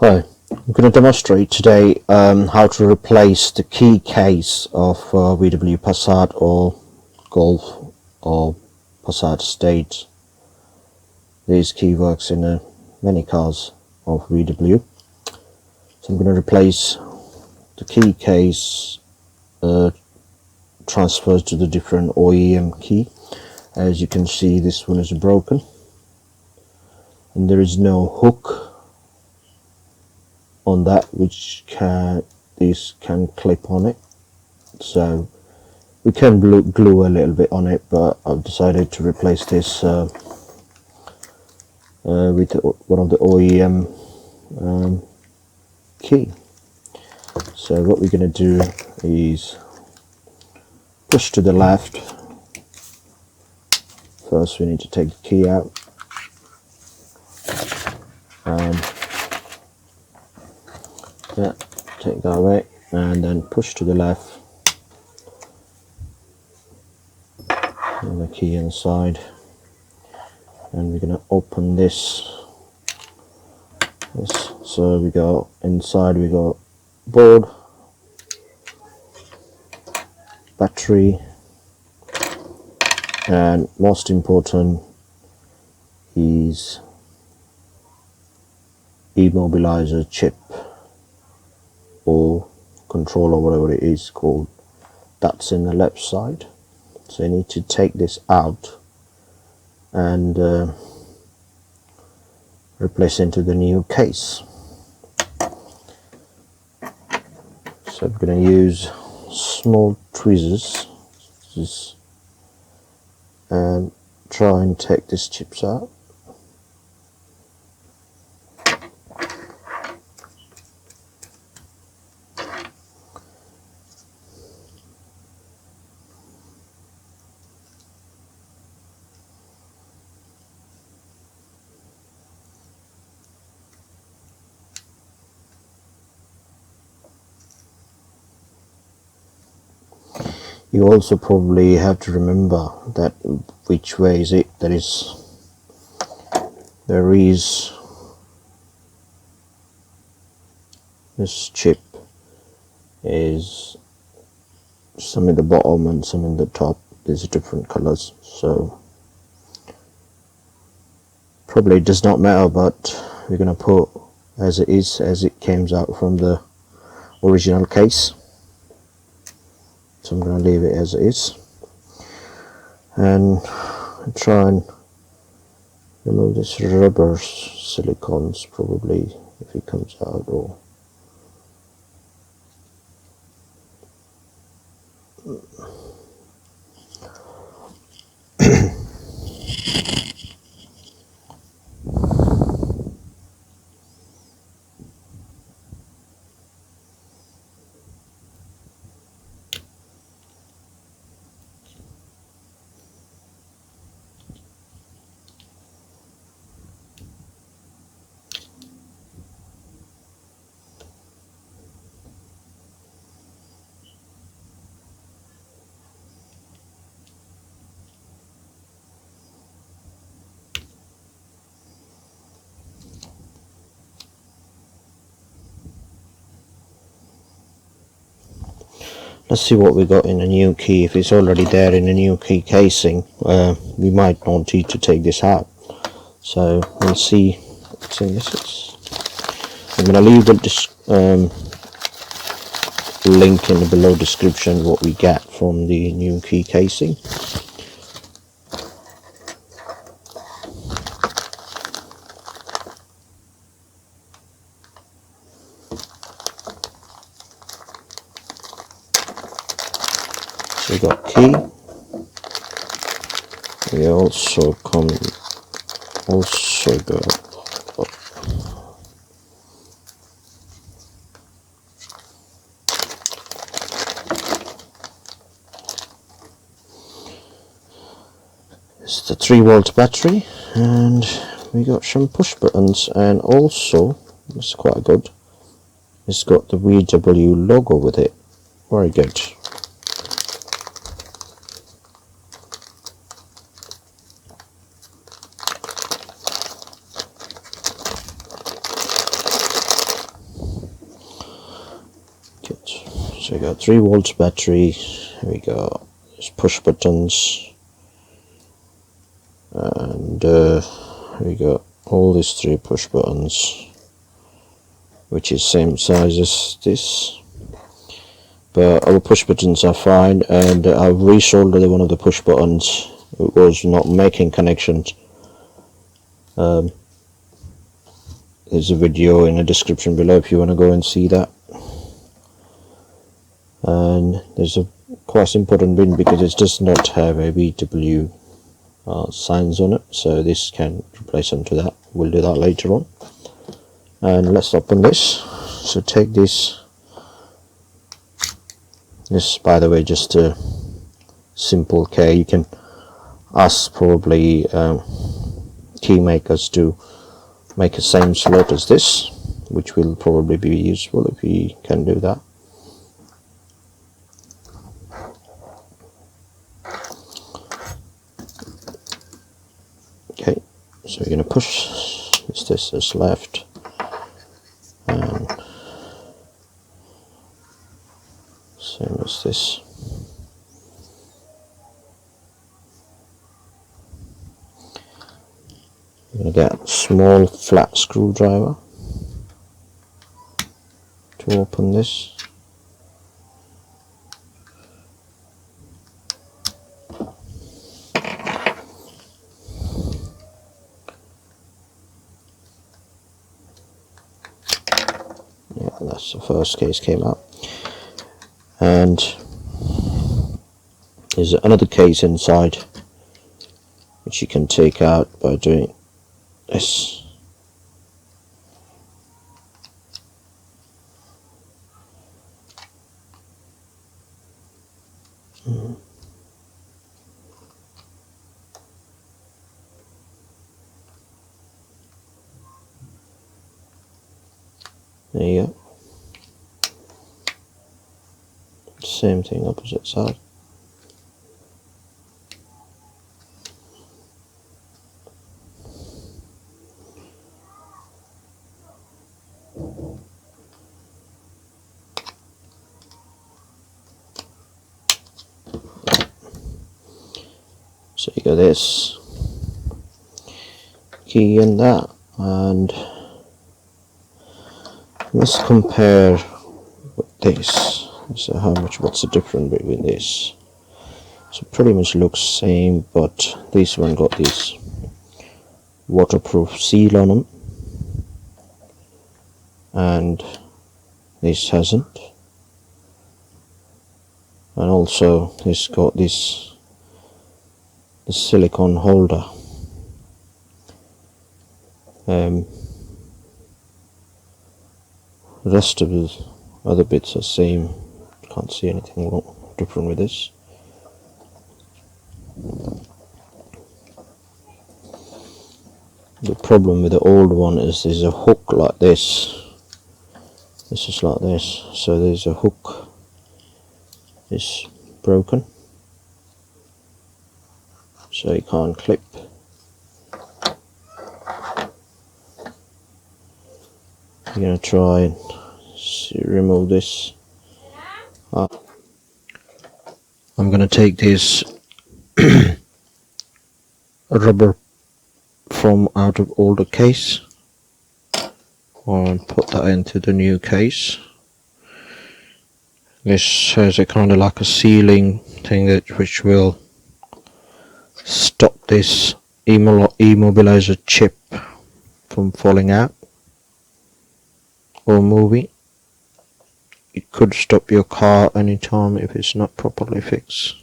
Hi, I'm going to demonstrate today how to replace the key case of VW Passat or Golf or Passat State. This key works in many cars of VW. So I'm going to replace the key case transfers to the different OEM key. As you can see, this one is broken and there is no hook on that which this can clip on it, so we can glue a little bit on it, but I've decided to replace this with one of the OEM key. So what we're going to do is push to the left. First we need to take the key out and take that away, and then push to the left and the key inside, and we're going to open this. So we go inside, we got board, battery, and most important is immobilizer chip or controller, whatever it is called. That's in the left side. So you need to take this out and replace into the new case. So I'm going to use small tweezers and try and take these chips out. You also probably have to remember that which way is it. There is this chip is some in the bottom and some in the top. There's different colors, so probably it does not matter, but we're going to put as it is, as it came out from the original case. So I'm going to leave it as it is and try and remove this rubber silicones, probably, if it comes out. Or let's see what we got in the new key. If it's already there in the new key casing, we might not need to take this out. So we'll see what's in this. I'm going to leave the link in the below description what we get from the new key casing. So we got key. We also got it's the 3-volt battery, and we got some push buttons, and also it's quite good, it's got the VW logo with it. Very good. So we got 3 volts battery, we got push buttons, and we got all these 3 push buttons, which is same size as this, but our push buttons are fine, and I've resoldered one of the push buttons. It was not making connections. There's a video in the description below if you want to go and see that. And there's a quite important bit because it does not have a VW signs on it, so this can replace onto that. We'll do that later on. And let's open this. So take this by the way, just a simple key. You can ask probably key makers to make the same slot as this, which will probably be useful if we can do that. Okay, so we're going to push this as left, and same as this. I'm going to get a small flat screwdriver to open this. Yeah, that's the first case came out, and there's another case inside which you can take out by doing this. There you go. Same thing, opposite side. So you got this key in that, and let's compare with this. So what's the difference between this? So pretty much looks same, but this one got this waterproof seal on them, and this hasn't. And also this got this the silicone holder. The rest of the other bits are same. Can't see anything different with this. The problem with the old one is there's a hook like this. This is like this, so there's a hook. It's broken, so you can't clip. I'm gonna try and remove this. I'm gonna take this rubber from out of older case and put that into the new case. This has a kind of like a sealing thing which will stop this immobilizer chip from falling out or moving. It could stop your car anytime if it's not properly fixed.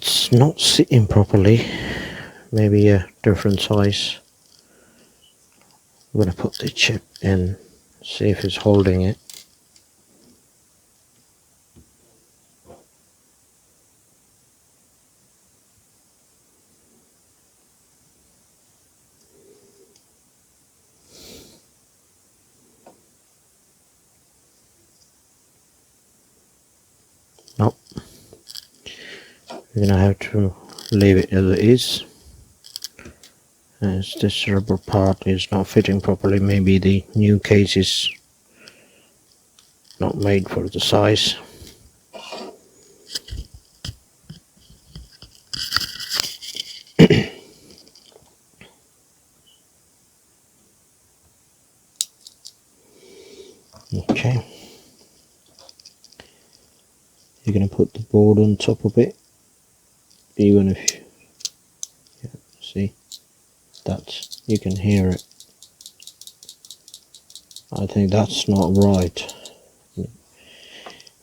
it's not sitting properly. Maybe a different size. I'm going to put the chip in, see if it's holding it. Nope. We're going to have to leave it as it is, as this rubber part is not fitting properly. Maybe the new case is not made for the size. Okay, you're going to put the board on top of it, even if, yeah, see, that's, you can hear it. I think that's not right.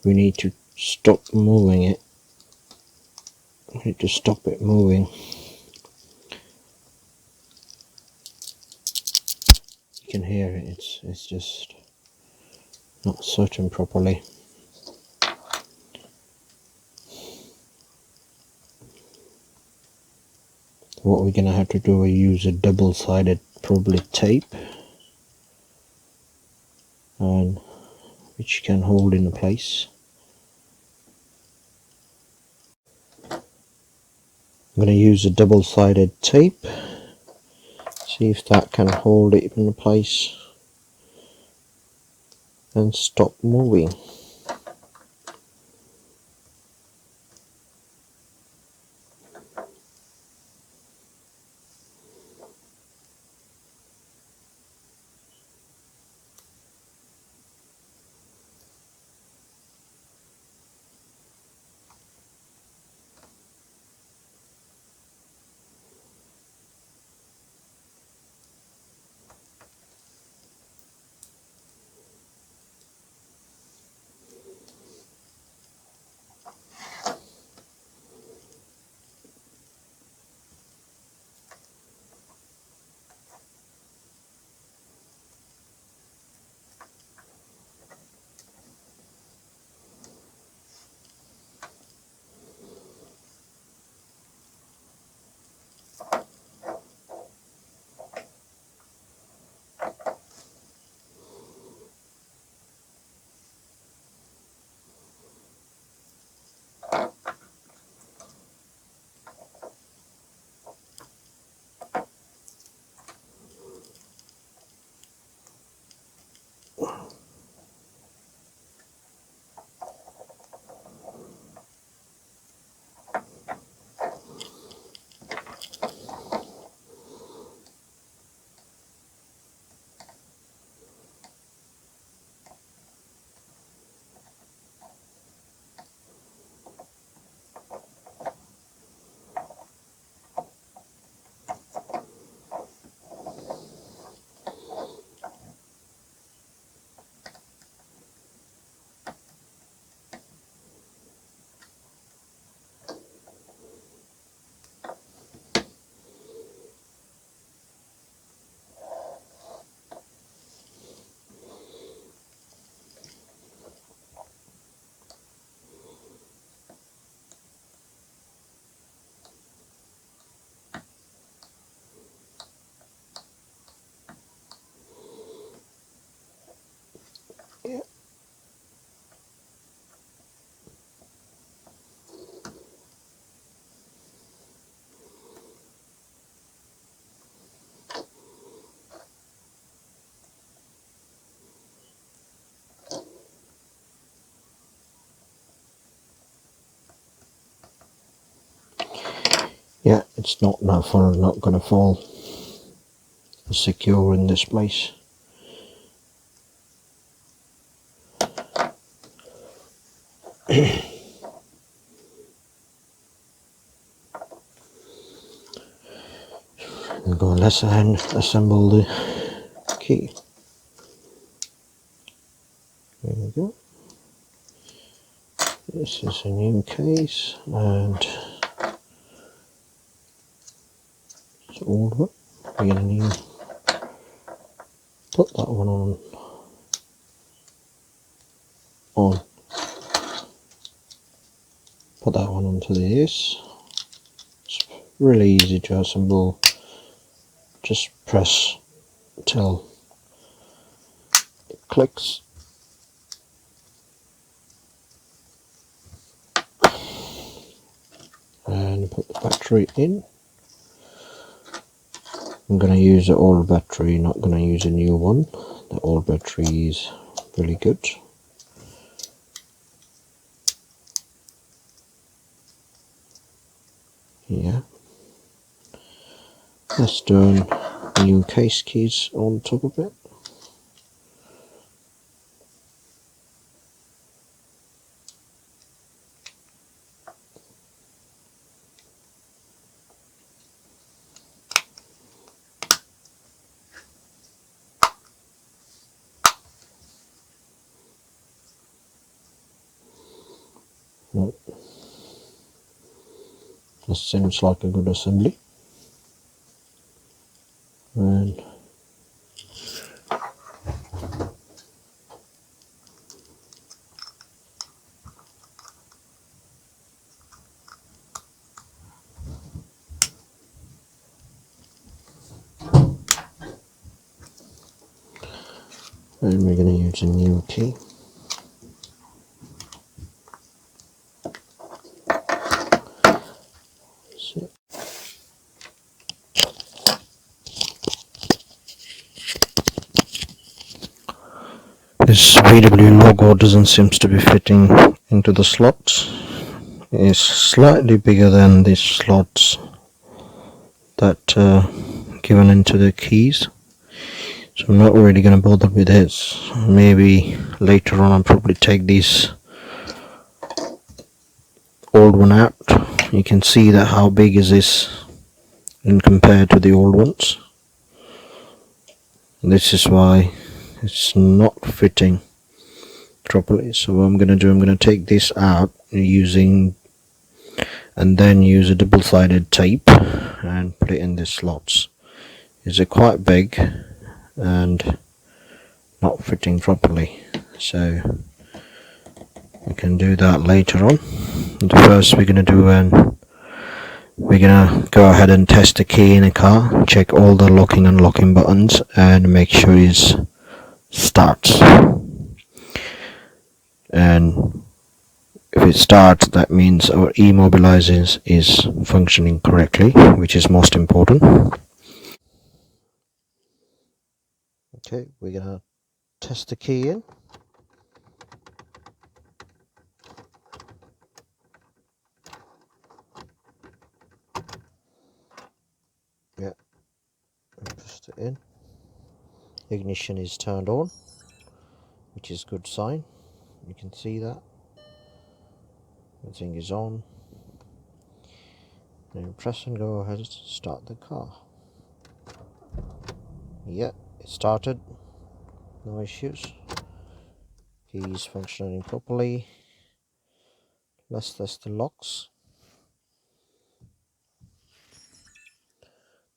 We need to stop moving it. We need to stop it moving. You can hear it, it's just not certain properly. What we're gonna have to do is use a double-sided probably tape, and which can hold in place. I'm gonna use a double-sided tape, see if that can hold it in place and stop moving. Yeah, it's not that far, not going to fall. It's secure in this place. And go, let's assemble the key. There we go. This is a new case, and all of it. We're going to need put that one on, put that one onto this. It's really easy to assemble. Just press till it clicks. And put the battery in. I'm going to use the old battery, not going to use a new one. The old battery is really good. Yeah. Let's turn new case keys on top of it. No. This seems like a good assembly. And we're going to use a new key. So, this VW logo doesn't seem to be fitting into the slots. It's slightly bigger than the slots that given into the keys. So I'm not really going to bother with this. Maybe later on I'll probably take this old one out. You can see that how big is this in compared to the old ones. This is why it's not fitting properly. So what I'm going to do, I'm going to take this out using and then use a double-sided tape and put it in the slots. It's quite big and not fitting properly, so we can do that later on. And first we're going to do we're going to go ahead and test the key in the car, check all the locking and unlocking buttons and make sure it starts. And if it starts, that means our immobilizer is functioning correctly, which is most important. Okay, we're going to test the key in. Yeah, pressed it in. Ignition is turned on, which is a good sign. You can see that everything is on. Then press and go ahead and start the car. Yeah, it started. No issues. Keys functioning properly. Let's test the locks.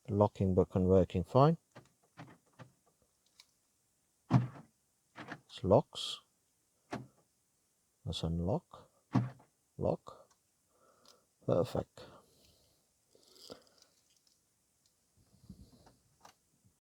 The locking button working fine. It's locks. Let's unlock. Lock. Perfect.